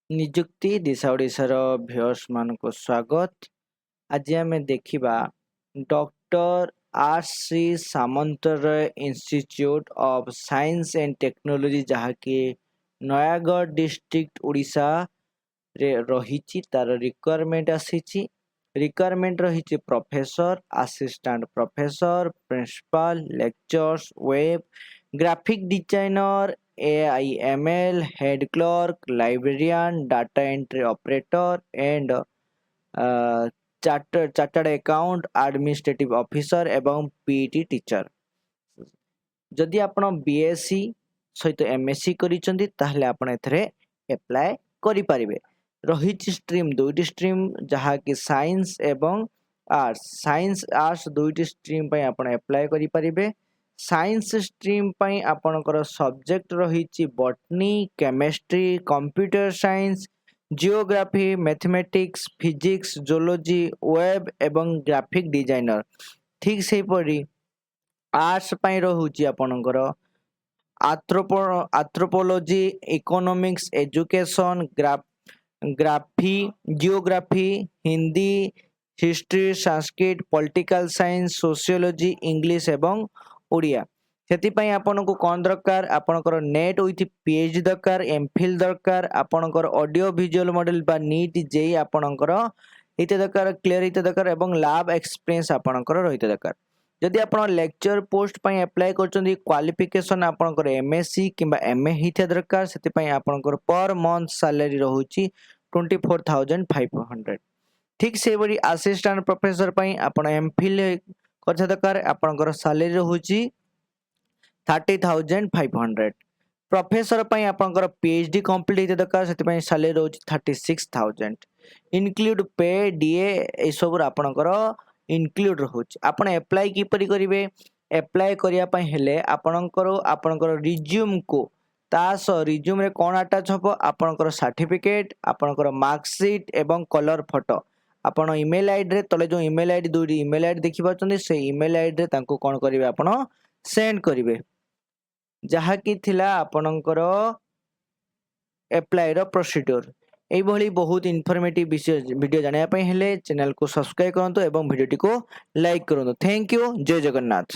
ନିଯୁକ୍ତି ଦିଶା ଓଡ଼ିଶାର ଭିଉୟର୍ସ ମାନଙ୍କୁ ସ୍ୱାଗତ। ଆଜି ଆମେ ଦେଖିବା doctor R.C. Samantaray institute of science and technology ଯାହାକି ନୟାଗଡ଼ ଡିଷ୍ଟ୍ରିକ୍ଟ ଓଡ଼ିଶାରେ ରହିଛି। ତାର ରିକ୍ୱାରମେଣ୍ଟ ଆସିଛି। ରିକ୍ୱାରମେଣ୍ଟ ରହିଛି professor, assistant professor, principal, lecturers, web, graphic designer, AIML, head clerk, librarian, data entry operator, and chartered account administrative officer ଏବଂ PET teacher। ଯଦି ଆପଣ BSc ସହିତ MSc କରିଛନ୍ତି ତାହେଲେ ଆପଣ ଏଥିରେ ଆପ୍ଲାଏ କରିପାରିବେ। ରହିଛି ଷ୍ଟ୍ରିମ୍ ଦୁଇଟି ଷ୍ଟ୍ରିମ୍ ଯାହାକି ସାଇନ୍ସ ଏବଂ ଆର୍ଟ୍ସ। ସାଇନ୍ସ ଆର୍ଟ୍ସ ଦୁଇଟି ଷ୍ଟ୍ରିମ୍ ପାଇଁ ଆପଣ ଆପ୍ଲାଏ କରିପାରିବେ। ସାଇନ୍ସ ଷ୍ଟ୍ରିମ୍ ପାଇଁ ଆପଣଙ୍କର ସବଜେକ୍ଟ ରହିଛି botany, chemistry, computer science, geography, mathematics, physics, zoology, web ଏବଂ ଗ୍ରାଫିକ୍ ଡିଜାଇନର। ଠିକ୍ ସେହିପରି ଆର୍ଟ୍ସ ପାଇଁ ରହୁଛି ଆପଣଙ୍କର ଆନ୍ଥ୍ରୋପୋଲୋଜି, ଇକୋନୋମିକ୍ସ, ଏଜୁକେସନ୍, ଗ୍ରାଫି, geography, Hindi, history, Sanskrit, political science, sociology, English ଏବଂ ଓଡ଼ିଆ। ସେଥିପାଇଁ ଆପଣଙ୍କୁ କ'ଣ ଦରକାର? ଆପଣଙ୍କର ନେଟ୍ ୱିଥ୍ PhD ଦରକାର, MPhil ଦରକାର, ଆପଣଙ୍କର ଅଡ଼ିଓ ଭିଜୁଆଲ ମଡେଲ ବା NEET JEE ଆପଣଙ୍କର ହେଇତେ ଦରକାର, କ୍ଲିୟର ହେଇତେ ଦରକାର ଏବଂ ଲ୍ୟାବ୍ ଏକ୍ସପିରିଏନ୍ସ ଆପଣଙ୍କର ରହିତେ ଦରକାର। ଯଦି ଆପଣ ଲେକ୍ଚର ପୋଷ୍ଟ ପାଇଁ ଆପ୍ଲାଏ କରୁଛନ୍ତି କ୍ୱାଲିଫିକେସନ୍ ଆପଣଙ୍କର MSc କିମ୍ବା MA ହେଇଥିବା ଦରକାର। ସେଥିପାଇଁ ଆପଣଙ୍କର ପର ମନ୍ଥ ସାଲାରୀ ରହୁଛି 24,500। ଠିକ୍ ସେହିଭଳି ଆସିଷ୍ଟାଣ୍ଟ ପ୍ରଫେସର ପାଇଁ ଆପଣ MPhil କରିଥିବା ଦରକାର। ଆପଣଙ୍କର ସାଲାରୀ ରହୁଛି 30,500। ପ୍ରଫେସର ପାଇଁ ଆପଣଙ୍କର PhD କମ୍ପ୍ଲିଟ୍ ହେଇଥିବା ଦରକାର। ସେଥିପାଇଁ ସାଲାରୀ ରହୁଛି 36,000। ଇନକ୍ଲୁଡ୍ ପେ, DA ଏସବୁର ଆପଣଙ୍କର ଇନକ୍ଲୁଡ୍ ରହୁଛି। ଆପଣ ଆପ୍ଲାଏ କିପରି କରିବେ? ଆପ୍ଲାଏ କରିବା ପାଇଁ ହେଲେ ଆପଣଙ୍କର ରିଜ୍ୟୁମ୍କୁ ତା ସହ ରିଜ୍ୟୁମ୍ରେ କ'ଣ ଆଟାଚ୍ ହେବ? ଆପଣଙ୍କର ସାର୍ଟିଫିକେଟ୍, ଆପଣଙ୍କର ମାର୍କସିଟ୍ ଏବଂ କଲର୍ ଫଟୋ। ଆପଣ ଇମେଲ୍ ଆଇଡ଼ିରେ ତଳେ ଯେଉଁ ଇମେଲ୍ ଆଇଡ଼ି ଦୁଇଟି ଇମେଲ୍ ଆଇଡ଼ି ଦେଖିପାରୁଛନ୍ତି ସେଇ ଇମେଲ୍ ଆଇଡ଼ିରେ ତାଙ୍କୁ କ'ଣ କରିବେ? ଆପଣ ସେଣ୍ଡ କରିବେ। ଯାହାକି ଥିଲା ଆପଣଙ୍କର ଆପ୍ଲାଏର ପ୍ରୋସିଡ୍ୟୁର। এইଭଳି ବହୁତ ଇନଫର୍ମେଟିଭ ଭିଡ଼ିଓ ଜାଣିବା ପାଇଁ ହେଲେ ଚ୍ୟାନେଲକୁ ସବସ୍କ୍ରାଇବ୍ କରନ୍ତୁ ଏବଂ ଭିଡ଼ିଓଟିକୁ ଲାଇକ୍ କରନ୍ତୁ। Thank you. ଜୟ ଜଗନ୍ନାଥ।